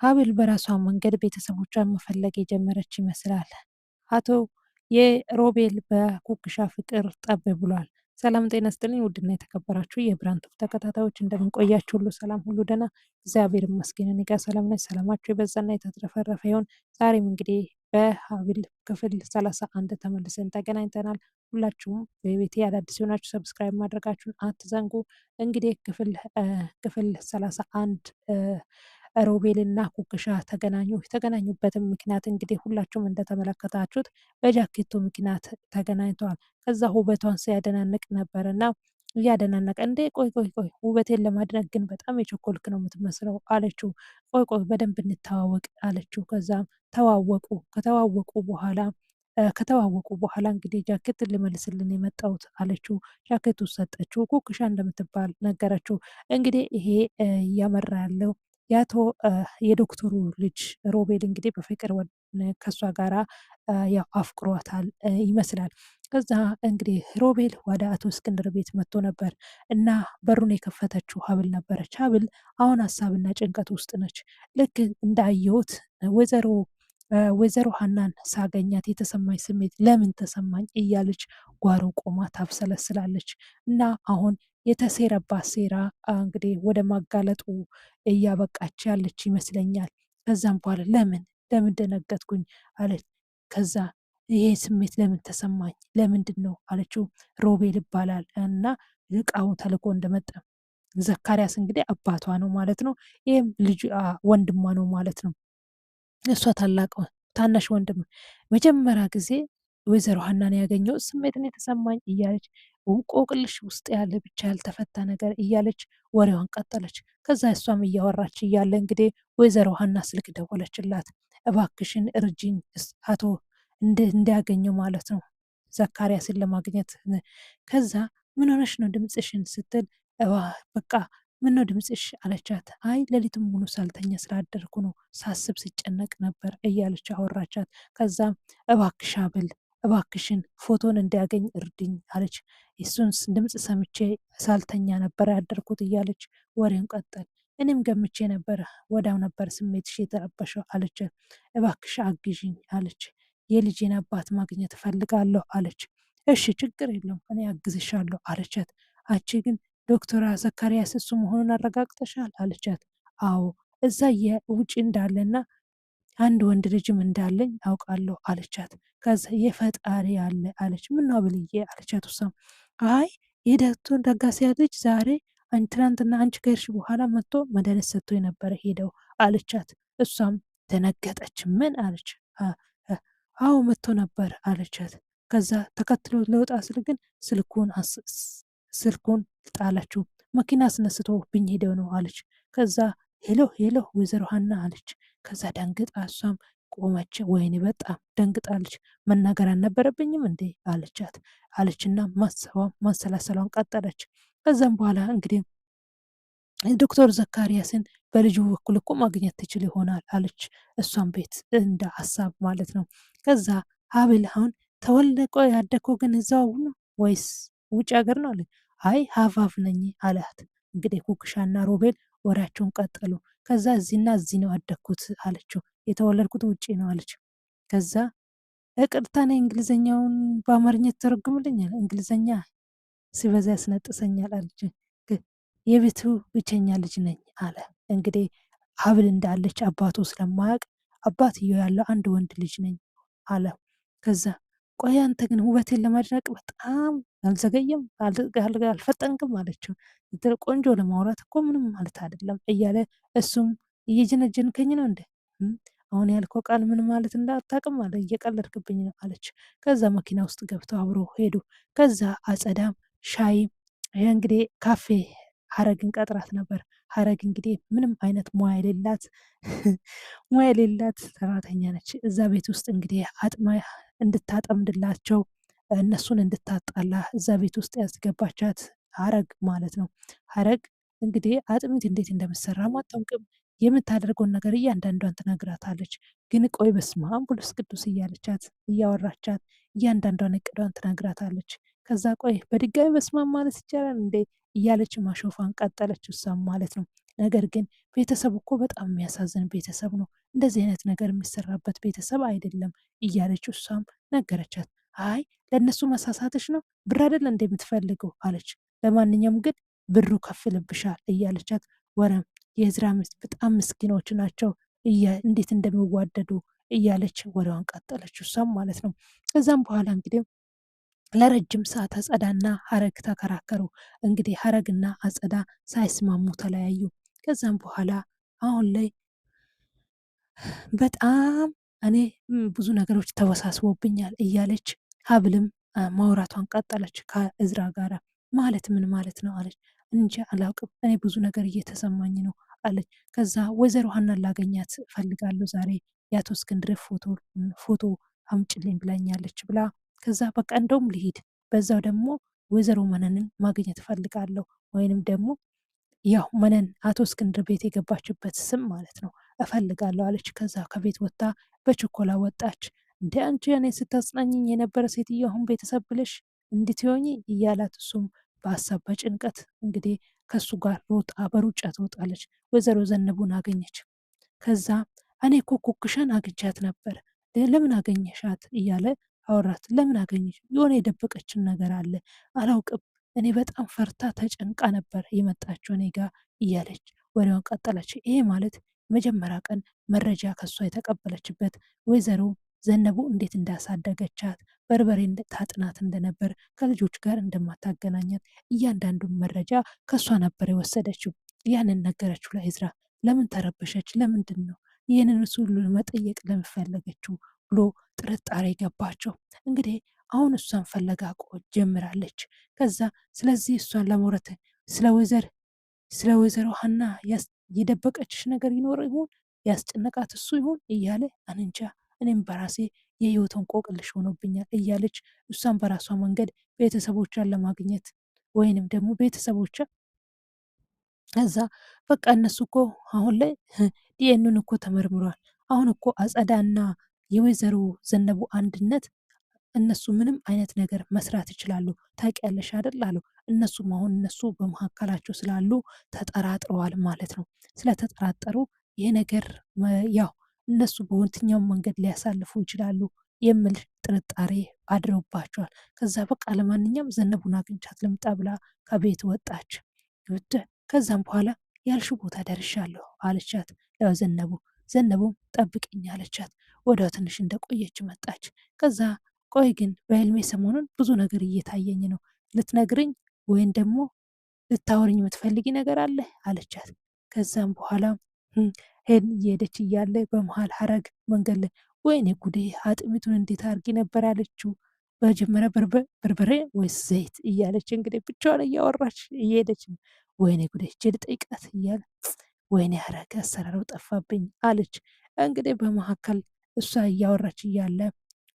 ሀብል በራሷ መንገድ ቤተሰቦቿን መፈለግ የጀመረች ይመስላል። አቶ የሮቤል በኩክሻ ፍቅር ጠብ ብሏል። ሰላም ጤና ይስጥልኝ ውድና የተከበራችሁ የብርሃን ቱብ ተከታታዮች እንደምንቆያችሁ ሁሉ ሰላም ሁሉ ደህና እግዚአብሔር ይመስገን እኔ ጋር ሰላም ነኝ። ሰላማችሁ የበዛና የተትረፈረፈ ይሁን። ዛሬም እንግዲህ በሀብል ክፍል 31 ተመልሰን ተገናኝተናል። ሁላችሁም በቤቴ አዳዲስ የሆናችሁ ሰብስክራይብ ማድረጋችሁን አትዘንጉ። እንግዲህ ክፍል 31 ሮቤልና ኩክሻ ተገናኙ። የተገናኙበትም ምክንያት እንግዲህ ሁላችሁም እንደተመለከታችሁት በጃኬቱ ምክንያት ተገናኝተዋል። ከዛ ውበቷን ሲያደናንቅ ነበር እና እያደናነቀ እንዴ ቆይ ቆይ ቆይ ውበቴን ለማድነቅ ግን በጣም የቸኮልክ ነው የምትመስለው አለችው። ቆይ ቆይ በደንብ እንተዋወቅ አለችው። ከዛም ተዋወቁ። ከተዋወቁ በኋላ እንግዲህ ጃኬት ልመልስልን የመጣሁት አለችው። ጃኬቱ ሰጠችው። ኩክሻ እንደምትባል ነገረችው። እንግዲህ ይሄ እያመራ ያለው የአቶ የዶክተሩ ልጅ ሮቤል እንግዲህ በፍቅር ከእሷ ጋራ ያው አፍቅሯታል ይመስላል። ከዛ እንግዲህ ሮቤል ወደ አቶ እስክንድር ቤት መጥቶ ነበር እና በሩን የከፈተችው ሀብል ነበረች። ሀብል አሁን ሀሳብና ጭንቀት ውስጥ ነች። ልክ እንዳየሁት ወይዘሮ ሀናን ሳገኛት የተሰማኝ ስሜት ለምን ተሰማኝ እያለች ጓሮ ቆማ ታብሰለስላለች እና አሁን የተሴረባት ሴራ እንግዲህ ወደ ማጋለጡ እያበቃች ያለች ይመስለኛል። ከዛም በኋላ ለምን ደነገጥኩኝ አለች። ከዛ ይሄ ስሜት ለምን ተሰማኝ ለምንድን ነው አለችው። ሮቤል ይባላል እና እቃውን ተልኮ እንደመጣ ዘካሪያስ እንግዲህ አባቷ ነው ማለት ነው። ይህም ልጅ ወንድሟ ነው ማለት ነው። እሷ ታናሽ ወንድም መጀመሪያ ጊዜ ወይዘሮ ሀናን ያገኘው ስሜትን የተሰማኝ እያለች እንቆቅልሽ ውስጥ ያለ ብቻ ያልተፈታ ነገር እያለች ወሬዋን ቀጠለች። ከዛ እሷም እያወራች እያለ እንግዲህ ወይዘሮ ሀና ስልክ ደወለችላት። እባክሽን እርጅኝ አቶ እንዲያገኘው ማለት ነው ዘካሪያስን ለማግኘት። ከዛ ምን ሆነሽ ነው ድምፅሽን ስትል በቃ ምን ነው ድምፅሽ አለቻት። አይ ሌሊቱን ሙሉ ሳልተኛ ስላደርኩ ነው ሳስብ ስጨነቅ ነበር እያለች አወራቻት። ከዛም እባክሽ ሀብል እባክሽን ፎቶን እንዲያገኝ እርድኝ አለች። እሱን ድምፅ ሰምቼ ሳልተኛ ነበር ያደርኩት እያለች ወሬውን ቀጠል። እኔም ገምቼ ነበር ወዳው ነበር ስሜትሽ የተረበሸው አለች። እባክሽ አግዥኝ አለች። የልጄን አባት ማግኘት እፈልጋለሁ አለች። እሺ ችግር የለውም እኔ አግዝሻለሁ አለቻት። አንቺ ግን ዶክተር ዘካሪያስ እሱ መሆኑን አረጋግጠሻል አለቻት። አዎ እዛ የውጭ እንዳለና አንድ ወንድ ልጅም እንዳለኝ አውቃለሁ አለቻት። ከዛ የፈጣሪ አለ አለች። ምነው ብልዬ አለቻት። እሷም አይ የዶክተር ደጋሲያ ልጅ ዛሬ ትናንትና አንቺ ከሄድሽ በኋላ መጥቶ መድኃኒት ሰጥቶ የነበረ ሄደው አለቻት። እሷም ደነገጠች። ምን አለች? አዎ መጥቶ ነበር አለቻት። ከዛ ተከትሎ ለውጣ ስል ግን ስልኩን ጣለችው። መኪና አስነስቶ ብኝ ሄደው ነው አለች። ከዛ ሄሎ ሄሎ ወይዘሮ ሀና አለች። ከዛ ደንግጣ እሷም ቆመች። ወይኔ በጣም ደንግጣለች። መናገር አልነበረብኝም እንዴ አለቻት አለችና ማሰላሰሏን ቀጠለች። ከዛም በኋላ እንግዲህ ዶክተር ዘካሪያስን በልጁ በኩል እኮ ማግኘት ትችል ይሆናል አለች። እሷም ቤት እንደ ሀሳብ ማለት ነው። ከዛ ሀብል አሁን ተወልቆ ያደግከው ግን እዛው ነው ወይስ ውጭ ሀገር ነው አለ። አይ ሀቫቭ ነኝ አላት። እንግዲህ ኩክሻና ሮቤል ወሬያቸውን ቀጠሉ። ከዛ እዚህና እዚህ ነው ያደግኩት አለችው። የተወለድኩት ውጭ ነው አለች። ከዛ እቅርታ ነኝ እንግሊዘኛውን በአማርኛ ተተረጉምልኛል እንግሊዘኛ ሲበዛ ያስነጥሰኛል አለች። የቤቱ ብቸኛ ልጅ ነኝ አለ። እንግዲህ ሀብል እንዳለች አባቱ ስለማያውቅ አባትየው ያለው አንድ ወንድ ልጅ ነኝ አለ። ከዛ ቆይ አንተ ግን ውበቴን ለማድነቅ በጣም አልዘገየም አልፈጠንክም አለችው። ቆንጆ ለማውራት እኮ ምንም ማለት አይደለም እያለ እሱም እየጀነጀንከኝ ነው እንደ አሁን ያልከው ቃል ምን ማለት እንዳታውቅም አለ። እየቀለድክብኝ ነው አለች። ከዛ መኪና ውስጥ ገብተው አብሮ ሄዱ። ከዛ አጸዳም ሻይ እንግዲህ ካፌ ሀረግን ቀጥራት ነበር። ሀረግ እንግዲህ ምንም አይነት ሙያ የሌላት ሰራተኛ ነች። እዛ ቤት ውስጥ እንግዲህ አጥማ እንድታጠምድላቸው እነሱን እንድታጣላ እዛ ቤት ውስጥ ያስገባቻት ሀረግ ማለት ነው። ሀረግ እንግዲህ አጥሚት እንዴት እንደምሰራ አታውቅም። የምታደርገውን ነገር እያንዳንዷን ትነግራታለች። ግን ቆይ በስመ አብ ወወልድ ወመንፈስ ቅዱስ እያለቻት እያወራቻት እያንዳንዷን እቅዷን ትነግራታለች። ከዛ ቆይ በድጋሚ በስመ አብ ማለት ይቻላል እንዴ እያለች ማሾፋን ቀጠለች። እሷም ማለት ነው ነገር ግን ቤተሰቡ እኮ በጣም የሚያሳዝን ቤተሰብ ነው፣ እንደዚህ አይነት ነገር የሚሰራበት ቤተሰብ አይደለም እያለች እሷም ነገረቻት። አይ ለእነሱ መሳሳትሽ ነው ብር አይደል እንደምትፈልገው አለች። ለማንኛውም ግን ብሩ ከፍ ይልብሻል እያለቻት ወረም የእዝራ ሚስት በጣም ምስኪኖች ናቸው እንዴት እንደሚዋደዱ እያለች ወሬዋን ቀጠለች እሷም ማለት ነው። ከዛም በኋላ እንግዲህ ለረጅም ሰዓት አጸዳና ሀረግ ተከራከሩ። እንግዲህ ሀረግና አጸዳ ሳይስማሙ ተለያዩ። ከዛም በኋላ አሁን ላይ በጣም እኔ ብዙ ነገሮች ተወሳስቦብኛል እያለች ሀብልም ማውራቷን ቀጠለች ከእዝራ ጋራ። ማለት ምን ማለት ነው አለች። እንጂ አላውቅም እኔ ብዙ ነገር እየተሰማኝ ነው አለች። ከዛ ወይዘሮ ሀናን ላገኛት ፈልጋለሁ ዛሬ የአቶ እስክንድር ፎቶ አምጭልኝ ብላኛለች ብላ ከዛ በቃ እንደውም ልሂድ፣ በዛው ደግሞ ወይዘሮ መነንን ማግኘት እፈልጋለሁ ወይንም ደግሞ ያው መነን አቶ እስክንድር ቤት የገባችበት ስም ማለት ነው እፈልጋለሁ አለች። ከዛ ከቤት ወጥታ በችኮላ ወጣች። እንደ አንቺ እኔ ስታጽናኝኝ የነበረ ሴትዮ አሁን ቤተሰብ ብለሽ እንድትሆኚ እያላት እሱም በሀሳብ በጭንቀት እንግዲህ ከሱ ጋር ሮጣ በሩጫ ትወጣለች። ወይዘሮ ዘነቡን አገኘች። ከዛ እኔ እኮ ኩክሻን አግኝቻት ነበር ለምን አገኘሻት እያለ አወራት። ለምን አገኘሽ? የሆነ የደበቀችን ነገር አለ አላውቅም፣ እኔ በጣም ፈርታ ተጨንቃ ነበር የመጣችው እኔ ጋ እያለች ወሬዋን ቀጠለች። ይሄ ማለት መጀመሪያ ቀን መረጃ ከሷ የተቀበለችበት ወይዘሮ ዘነቡ እንዴት እንዳሳደገቻት በርበሬ ታጥናት እንደነበር ከልጆች ጋር እንደማታገናኛት እያንዳንዱን መረጃ ከሷ ነበር የወሰደችው። ያንን ነገረችው ለእዝራ። ለምን ተረበሸች? ለምንድን ነው ይህንን ሁሉ መጠየቅ ለምፈለገችው ብሎ ጥርጣሬ ገባቸው። እንግዲህ አሁን እሷን ፈለጋ ጀምራለች። ከዛ ስለዚህ እሷን ለመውረት ስለ ወይዘሮ ሀና የደበቀችሽ ነገር ይኖር ይሆን ያስጨነቃት እሱ ይሆን እያለ አንንጃ እኔም በራሴ የህይወት እንቆቅልሽ ሆኖብኛል እያለች እሷን በራሷ መንገድ ቤተሰቦቿን ለማግኘት ወይንም ደግሞ ቤተሰቦቿ እዛ በቃ እነሱ እኮ አሁን ላይ ዲኤንኤን እኮ ተመርምሯል። አሁን እኮ አጸዳና የወይዘሮ ዘነቡ አንድነት እነሱ ምንም አይነት ነገር መስራት ይችላሉ ታውቂያለሽ አይደል አሉ። እነሱም አሁን እነሱ በመካከላቸው ስላሉ ተጠራጥረዋል ማለት ነው። ስለተጠራጠሩ ይሄ ነገር ያው እነሱ በየትኛውም መንገድ ሊያሳልፉ ይችላሉ የሚል ጥርጣሬ አድረውባቸዋል። ከዛ በቃ ለማንኛውም ዘነቡን አግኝቻት ልምጣ ብላ ከቤት ወጣች። ከዛም በኋላ ያልሽው ቦታ ደርሻለሁ አለቻት ለዘነቡ። ዘነቡም ጠብቅኝ አለቻት። ወዲያው ትንሽ እንደቆየች መጣች። ከዛ ቆይ ግን በህልሜ ሰሞኑን ብዙ ነገር እየታየኝ ነው፣ ልትነግርኝ ወይም ደግሞ ልታወርኝ የምትፈልጊ ነገር አለ አለቻት። ከዛም በኋላ ሄድ እየሄደች እያለ በመሀል ሀረግ መንገድ ላይ ወይኔ ጉዴ አጥሚቱን እንዴት አድርጊ ነበር ያለችው። በመጀመሪያ በርበሬ ወይስ ዘይት እያለች እንግዲህ ብቻዋን እያወራች እየሄደች ነው። ወይኔ ጉዴ ሂጅ ልጠይቃት እያለ ወይኔ ሀረግ አሰራሩ ጠፋብኝ አለች። እንግዲህ በመካከል እሷ እያወራች እያለ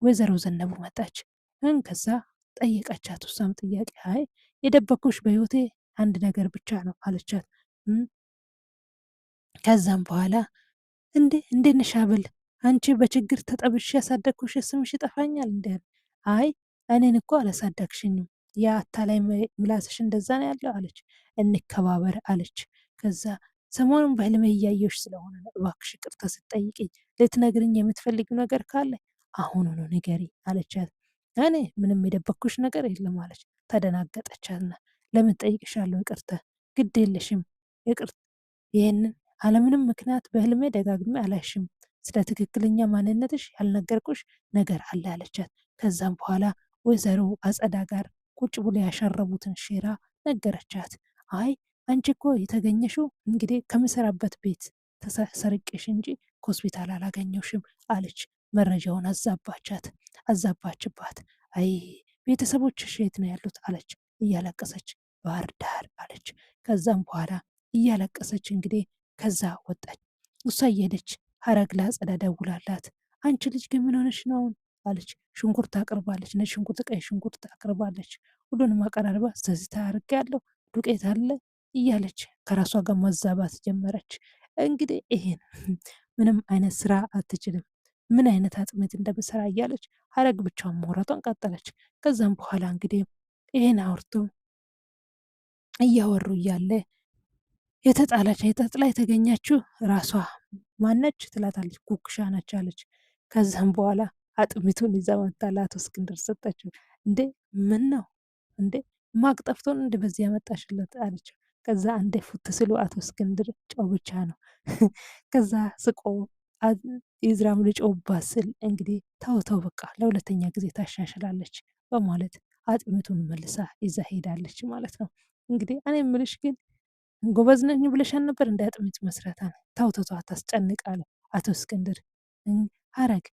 ወይዘሮ ዘነቡ መጣች። ከዛ ጠየቀቻት። እሷም ጥያቄ አይ የደበኩሽ በህይወቴ አንድ ነገር ብቻ ነው አለቻት። ከዛም በኋላ እንዴ ነሽ ሀብል አንቺ በችግር ተጠብሽ ያሳደግኩሽ ስምሽ ይጠፋኛል እንደ አይ እኔን እኮ አላሳደግሽኝም ያ አታላይ ምላስሽ እንደዛ ነው ያለው አለች። እንከባበር አለች። ከዛ ሰሞኑን በህልሜ እያየሁሽ ስለሆነ ነው እባክሽ ይቅርታ ስትጠይቅኝ ልትነግርኝ የምትፈልጊው ነገር ካለ አሁኑኑ ንገሪ አለቻት። እኔ ምንም የደበኩሽ ነገር የለም አለች። ተደናገጠቻትና ለምን ጠይቅሻለሁ ይቅርታ ግድ የለሽም ይህንን አለምንም ምክንያት በህልሜ ደጋግሜ አላሽም ስለ ትክክለኛ ማንነትሽ ያልነገርኩሽ ነገር አለ አለቻት። ከዛም በኋላ ወይዘሮ አጸዳ ጋር ቁጭ ብሎ ያሸረቡትን ሼራ ነገረቻት። አይ አንቺ እኮ የተገኘሽው እንግዲህ ከምሰራበት ቤት ሰርቄሽ እንጂ ከሆስፒታል አላገኘውሽም አለች። መረጃውን አዛባችባት። አይ ቤተሰቦችሽ የት ነው ያሉት አለች እያለቀሰች። ባህር ዳር አለች። ከዛም በኋላ እያለቀሰች እንግዲህ ከዛ ወጣች። እሷ እየሄደች ሀረግ ለአጸዳ ደውላላት አንቺ ልጅ ግን ምን ሆነሽ ነው አለች። ሽንኩርት አቅርባለች፣ ነጭ ሽንኩርት፣ ቀይ ሽንኩርት አቅርባለች። ሁሉንም አቀራርባ ስለዚህ ታርግ ያለው ዱቄት አለ እያለች ከራሷ ጋር ማዛባት ጀመረች። እንግዲህ ይሄን ምንም አይነት ስራ አትችልም፣ ምን አይነት አጥሜት እንደምሰራ እያለች ሀረግ ብቻውን ማውራቷን ቀጠለች። ከዛም በኋላ እንግዲህ ይሄን አውርቶ እያወሩ እያለ የተጥላ የተገኘችው ራሷ ማነች ትላታለች። ኩኩሻ ነች አለች። ከዛም በኋላ አጥሚቱን ይዛ መጥታ ለአቶ እስክንድር ሰጠችው። እንዴ ምን ነው እንዴ ማቅጠፍቶን እንደ በዚህ ያመጣሽለት አለችው። ከዛ አንዴ ፉት ስሉ አቶ እስክንድር ጨው ብቻ ነው። ከዛ ስቆ ኢዝራም ልጮባት ስል እንግዲህ ተው ተው በቃ ለሁለተኛ ጊዜ ታሻሽላለች በማለት አጥሚቱን መልሳ ይዛ ሄዳለች ማለት ነው። እንግዲህ እኔ የምልሽ ግን ጎበዝ ነኝ ብለሻል ነበር እንደ አጥሚት መስራት አለ። ተው ተው ተው አታስጨንቅ አለ አቶ እስክንድር። ሀረግ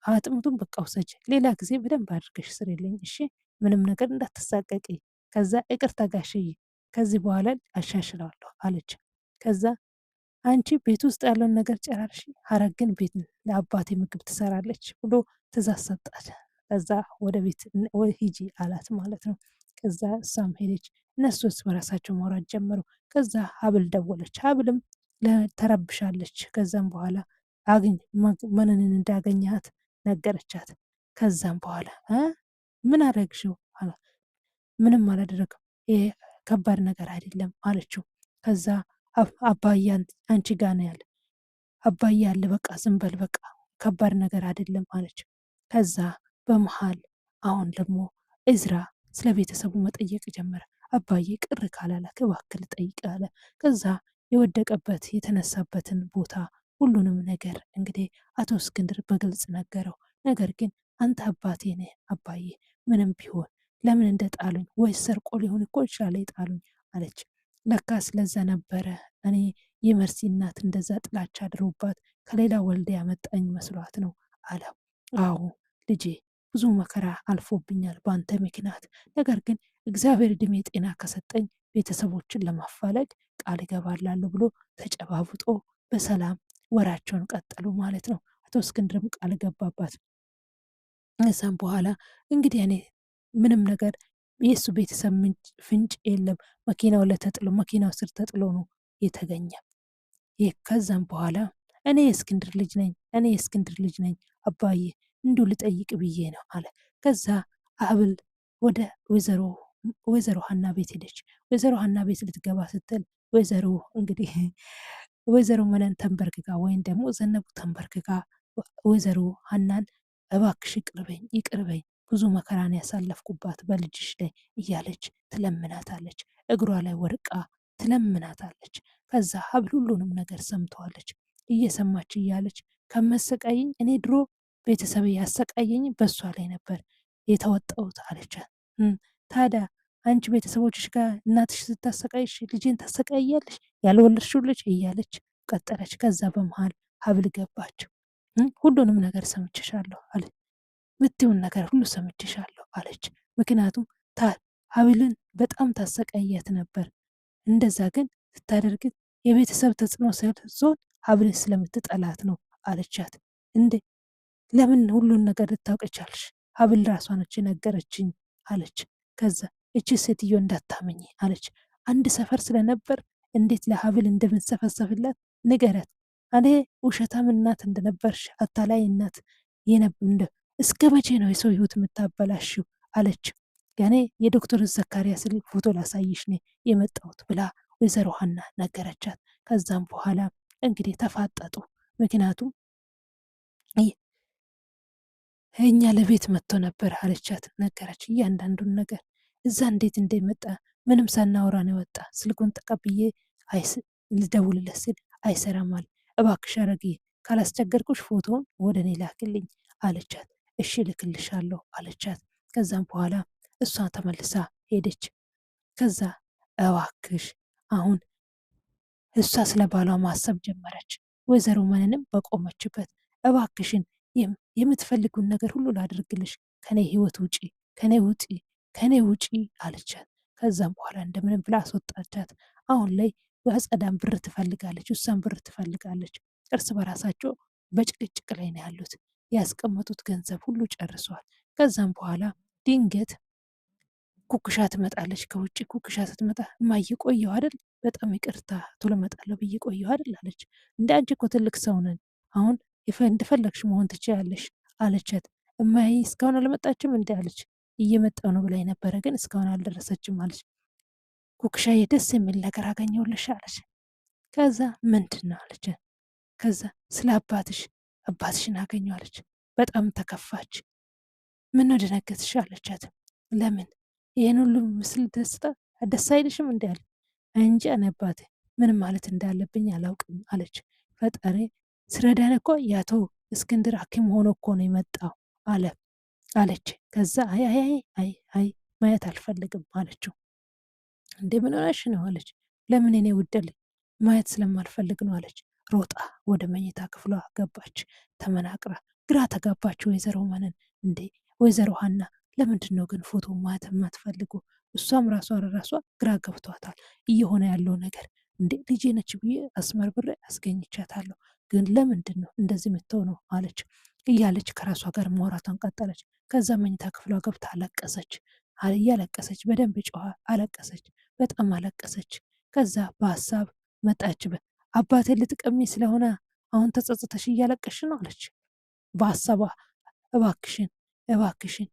አጥሚቱን በቃ ውሰጅ፣ ሌላ ጊዜ በደንብ አድርገሽ ስሪልኝ እሺ፣ ምንም ነገር እንዳትሳቀቂ። ከዛ ይቅርታ ጋሽዬ፣ ከዚህ በኋላ አሻሽለዋለሁ አለች። ከዛ አንቺ ቤት ውስጥ ያለውን ነገር ጨራርሽ፣ ሀረግ ግን ቤት ለአባቴ ምግብ ትሰራለች ብሎ ትእዛዝ ሰጣት። ከዛ ወደ ቤት ሂጂ አላት ማለት ነው። ከዛ እሷም ሄደች። እነሱ እርስ በራሳቸው ማውራት ጀመሩ። ከዛ ሀብል ደወለች። ሀብልም ተረብሻለች። ከዛም በኋላ ምንን እንዳገኛት ነገረቻት። ከዛም በኋላ ምን አደረግሽው? ምንም አላደረግም፣ ይሄ ከባድ ነገር አይደለም አለችው። ከዛ አባዬ አንቺ ጋ ነው ያለ፣ አባዬ አለ፣ በቃ ዝም በል በቃ ከባድ ነገር አይደለም አለችው። ከዛ በመሃል አሁን ደግሞ እዝራ ስለ ቤተሰቡ መጠየቅ ጀመረ። አባዬ ቅር ካላለ እባክህ ልጠይቅህ አለ። ከዛ የወደቀበት የተነሳበትን ቦታ ሁሉንም ነገር እንግዲህ አቶ እስክንድር በግልጽ ነገረው። ነገር ግን አንተ አባቴ ነህ አባዬ፣ ምንም ቢሆን ለምን እንደ ጣሉኝ ወይስ ሰርቆ ሊሆን እኮ ይችላል የጣሉኝ አለች። ለካ ስለዛ ነበረ እኔ የመርሲ እናት እንደዛ ጥላቻ አድሮባት ከሌላ ወልደ ያመጣኝ መስሏት ነው አለ። አዎ ልጄ ብዙ መከራ አልፎብኛል በአንተ ምክንያት፣ ነገር ግን እግዚአብሔር እድሜ ጤና ከሰጠኝ ቤተሰቦችን ለማፋለግ ቃል እገባላለሁ ብሎ ተጨባብጦ በሰላም ወራቸውን ቀጠሉ ማለት ነው። አቶ እስክንድርም ቃል ገባባት። እዛም በኋላ እንግዲህ እኔ ምንም ነገር የእሱ ቤተሰብ ፍንጭ የለም። መኪናው ስር ተጥሎ ነው የተገኘ። ከዛም በኋላ እኔ የእስክንድር ልጅ ነኝ አባዬ እንዱ ልጠይቅ ብዬ ነው አለ። ከዛ አብል ወደ ወይዘሮ ሀና ቤት ሄደች። ወይዘሮ ሀና ቤት ልትገባ ስትል ወይዘሮ መነን ተንበርክጋ ወይም ደግሞ ዘነቡ ተንበርክጋ ወይዘሮ ሀናን እባክሽ ይቅርበኝ ብዙ መከራን ያሳለፍኩባት በልጅሽ ላይ እያለች ትለምናታለች። እግሯ ላይ ወርቃ ትለምናታለች። ከዛ ሀብል ሁሉንም ነገር ሰምተዋለች። እየሰማች እያለች ከመሰቃየኝ እኔ ድሮ ቤተሰብ ያሰቃየኝ በእሷ ላይ ነበር የተወጣሁት አለቻት። ታዲያ አንቺ ቤተሰቦችሽ ጋር እናትሽ ስታሰቃይሽ ልጄን ታሰቃያለሽ ያልወለድሽው ልጅ እያለች ቀጠለች። ከዛ በመሃል ሀብል ገባችው። ሁሉንም ነገር ሰምችሻለሁ አለ ምትውን ነገር ሁሉ ሰምችሻለሁ አለች። ምክንያቱም ሀብልን በጣም ታሰቃያት ነበር። እንደዛ ግን ስታደርግት የቤተሰብ ተጽዕኖ ዞን ሀብልን ስለምትጠላት ነው አለቻት። እንዴ ለምን ሁሉን ነገር ልታውቅ ቻልሽ? ሀብል ራሷ ነች ነገረችኝ አለች። ከዛ እቺ ሴትዮ እንዳታመኝ አለች። አንድ ሰፈር ስለነበር እንዴት ለሀብል እንደምንሰፈሰፍላት ንገረት። እኔ ውሸታም እናት እንደነበርሽ አታላይ እናት እስከ መቼ ነው የሰው ህይወት የምታበላሽው አለች። ያኔ የዶክተር ዘካሪያስን ፎቶ ላሳይሽ ነው የመጣሁት ብላ ወይዘሮ ሀና ነገረቻት። ከዛም በኋላ እንግዲህ ተፋጠጡ። ምክንያቱም እኛ ለቤት መጥቶ ነበር አለቻት። ነገረች እያንዳንዱን ነገር እዛ እንዴት እንደመጣ ምንም ሳናወራ ነው የወጣ። ስልኩን ተቀብዬ ልደውልለት ስል አይሰራም አለ። እባክሽ አረጌ ካላስቸገርኩሽ ፎቶውን ወደ እኔ ላክልኝ አለቻት። እሺ ልክልሻለሁ አለቻት። ከዛም በኋላ እሷ ተመልሳ ሄደች። ከዛ እባክሽ አሁን እሷ ስለ ባሏ ማሰብ ጀመረች። ወይዘሮ መነንም በቆመችበት እባክሽን የምትፈልጉን ነገር ሁሉ ላድርግልሽ፣ ከኔ ህይወት ውጪ፣ ከኔ ውጪ አለቻት። ከዛም በኋላ እንደምንም ብላ አስወጣቻት። አሁን ላይ በአጸዳም ብር ትፈልጋለች፣ እሷም ብር ትፈልጋለች። እርስ በራሳቸው በጭቅጭቅ ላይ ነው ያሉት። ያስቀመጡት ገንዘብ ሁሉ ጨርሷል። ከዛም በኋላ ድንገት ኩኩሻ ትመጣለች ከውጭ። ኩኩሻ ስትመጣ እማዬ ቆየሁ አይደል? በጣም ይቅርታ ቶሎ እመጣለሁ ብዬ ቆየሁ አይደል አለች። እንደ አንቺ እኮ ትልቅ ሰው ነን፣ አሁን እንደፈለግሽ መሆን ትችያለሽ አለቻት። እማዬ እስካሁን አልመጣችም እንዲ አለች። እየመጣው ነው ብላኝ ነበረ ግን እስካሁን አልደረሰችም አለች። ኩኩሻዬ ደስ የሚል ነገር አገኘሁልሽ አለች። ከዛ ምንድን ነው አለች። ከዛ ስለ አባትሽን አገኘሁ አለች። በጣም ተከፋች። ምነው ደነገጥሽ አለቻት። ለምን ይህን ሁሉ ምስል ደስ አይልሽም እንዲ አለ። እንጂ አባቴ ምንም ማለት እንዳለብኝ አላውቅም አለች። ፈጣሪ ስረዳን እኮ የአቶ እስክንድር ሐኪም ሆኖ እኮ ነው የመጣው አለች። ከዛ አይ አይ አይ አይ አይ ማየት አልፈልግም አለችው። እንዴ ምን ሆነሽ ነው አለች። ለምን እኔ ውደል ማየት ስለማልፈልግ ነው አለች። ሮጣ ወደ መኝታ ክፍሏ ገባች። ተመናቅራ ግራ ተጋባች ወይዘሮ መነን። እንዴ ወይዘሮ ሀና ለምንድን ነው ግን ፎቶ ማየት የማትፈልጉ? እሷም ራሷ ግራ ገብቷታል እየሆነ ያለው ነገር። እንዴ ልጄ ነች ብዬ አስመርብሬ አስገኝቻታለሁ፣ ግን ለምንድን ነው እንደዚህ የምትሆነው አለች። እያለች ከራሷ ጋር ማውራቷን ቀጠለች። ከዛ መኝታ ክፍሏ ገብታ አለቀሰች። እያለቀሰች በደንብ ጮኸ አለቀሰች። በጣም አለቀሰች። ከዛ በሀሳብ መጣችበት። አባቴ ልትቀሚ ስለሆነ አሁን ተጸጽተሽ እያለቀሽ ነው አለች በሀሳቧ። እባክሽን እባክሽን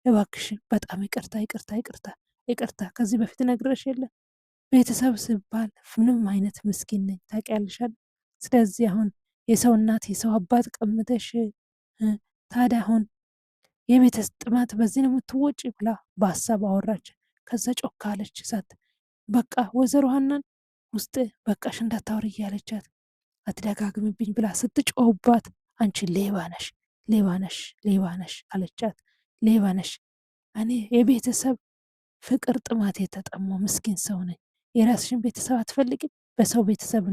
እባክሽን በጣም ይቅርታ ይቅርታ ይቅርታ ይቅርታ፣ ከዚህ በፊት ነግረሽ የለ ቤተሰብ ስባል ምንም አይነት ምስኪን ነኝ ታውቂያለሻል። ስለዚህ አሁን የሰው እናት የሰው አባት ቀምተሽ ታዲያ አሁን የቤተ ጥማት በዚህ ነው የምትወጪ ብላ በሀሳብ አወራች። ከዛ ጮካ አለች ሳት በቃ ወይዘሮ ሀናን ውስጥ በቃሽ እንዳታወሪ እያለቻት አትደጋግምብኝ ብላ ስትጮህባት አንቺ ሌባ ነሽ ሌባ ነሽ ሌባ ነሽ አለቻት። ሌባ ነሽ፣ እኔ የቤተሰብ ፍቅር ጥማት የተጠማው ምስኪን ሰው ነኝ። የራስሽን ቤተሰብ አትፈልግም? በሰው ቤተሰብ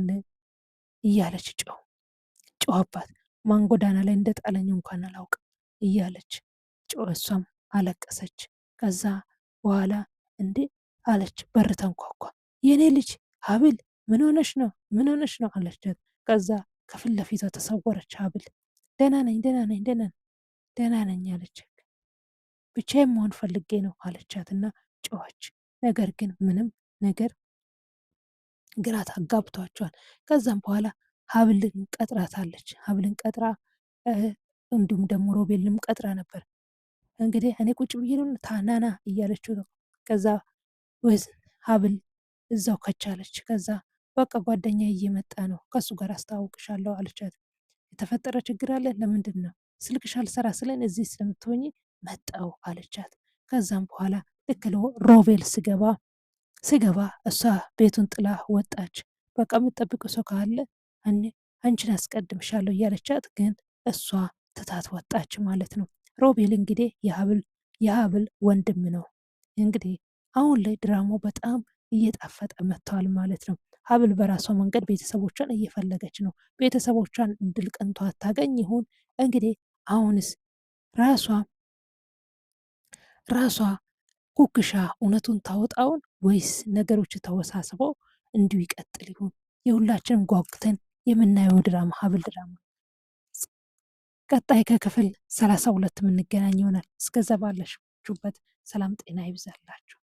እያለች ጮህባት። ማን ጎዳና ላይ እንደጣለኝ እንኳን አላውቅም እያለች እሷም አለቀሰች። ከዛ በኋላ እንዴ አለች። በር ተንኳኳ። የኔ ልጅ ሀብል ምን ሆነሽ ነው ምን ሆነሽ ነው አለቻት። ከዛ ከፊት ለፊቷ ተሰወረች። ሀብል ደህና ነኝ ደህና ነኝ ደህና ነኝ አለች። ብቻዬን መሆን ፈልጌ ነው አለቻትና ጮኸች። ነገር ግን ምንም ነገር ግራ ታጋብቷቸዋል። ከዛም በኋላ ሀብልን ቀጥራታለች። ሀብልን ቀጥራ እንዲሁም ደግሞ ሮቤልንም ቀጥራ ነበር። እንግዲህ እኔ ቁጭ ብዬ ነው ታናና እያለችው ነው። ከዛ ሀብል እዛው ከቻለች። ከዛ በቃ ጓደኛ እየመጣ ነው ከሱ ጋር አስተዋውቅሻለሁ አለቻት። የተፈጠረ ችግር አለ? ለምንድን ነው ስልክሽ አልሰራ ስለን እዚህ ስለምትሆኝ መጣው አለቻት። ከዛም በኋላ ልክ ሮቤል ስገባ እሷ ቤቱን ጥላ ወጣች። በቃ የምጠብቀው ሰው ካለ አንቺን አስቀድምሻለሁ እያለቻት፣ ግን እሷ ትታት ወጣች ማለት ነው። ሮቤል እንግዲህ የሀብል ወንድም ነው። እንግዲህ አሁን ላይ ድራማው በጣም እየጣፈጠ መጥተዋል ማለት ነው። ሀብል በራሷ መንገድ ቤተሰቦቿን እየፈለገች ነው። ቤተሰቦቿን እድል ቀንቷ ታገኝ ይሆን? እንግዲህ አሁንስ ራሷ ኩክሻ እውነቱን ታወጣውን ወይስ ነገሮች ተወሳስበው እንዲሁ ይቀጥል ይሆን? የሁላችንም ጓጉተን የምናየው ድራማ ሀብል ድራማ ቀጣይ ከክፍል 32 የምንገናኝ ይሆናል። እስከዛ ባላችሁበት ሰላም ጤና ይብዛላችሁ።